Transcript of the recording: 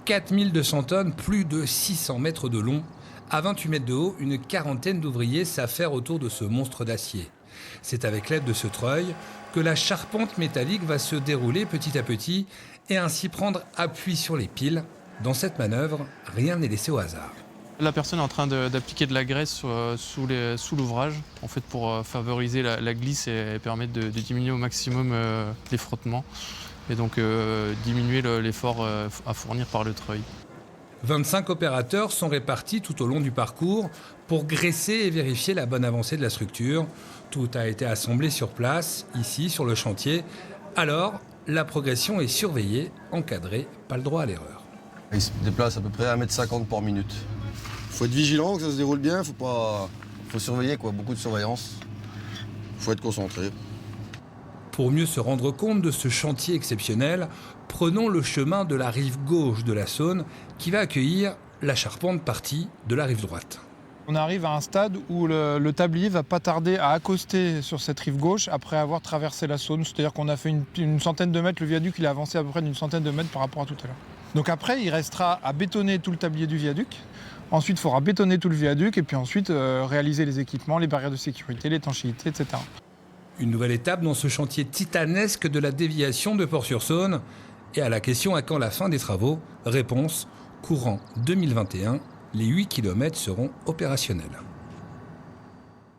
4200 tonnes, plus de 600 mètres de long. À 28 mètres de haut, une quarantaine d'ouvriers s'affairent autour de ce monstre d'acier. C'est avec l'aide de ce treuil que la charpente métallique va se dérouler petit à petit et ainsi prendre appui sur les piles. Dans cette manœuvre, rien n'est laissé au hasard. La personne est en train d'appliquer de la graisse sous l'ouvrage, en fait pour favoriser la glisse et permettre de diminuer au maximum les frottements et donc diminuer l'effort à fournir par le treuil. 25 opérateurs sont répartis tout au long du parcours pour graisser et vérifier la bonne avancée de la structure. Tout a été assemblé sur place, ici, sur le chantier. Alors, la progression est surveillée, encadrée, pas le droit à l'erreur. Il se déplace à peu près à 1,50 m par minute. Il faut être vigilant, que ça se déroule bien, faut surveiller, quoi, beaucoup de surveillance. Il faut être concentré. Pour mieux se rendre compte de ce chantier exceptionnel, prenons le chemin de la rive gauche de la Saône qui va accueillir la charpente partie de la rive droite. On arrive à un stade où le tablier va pas tarder à accoster sur cette rive gauche après avoir traversé la Saône. C'est-à-dire qu'on a fait une centaine de mètres, le viaduc il a avancé à peu près d'une centaine de mètres par rapport à tout à l'heure. Donc après, il restera à bétonner tout le tablier du viaduc. Ensuite, il faudra bétonner tout le viaduc et puis ensuite réaliser les équipements, les barrières de sécurité, l'étanchéité, etc. Une nouvelle étape dans ce chantier titanesque de la déviation de Port-sur-Saône. Et à la question à quand la fin des travaux, réponse, courant 2021, les 8 km seront opérationnels.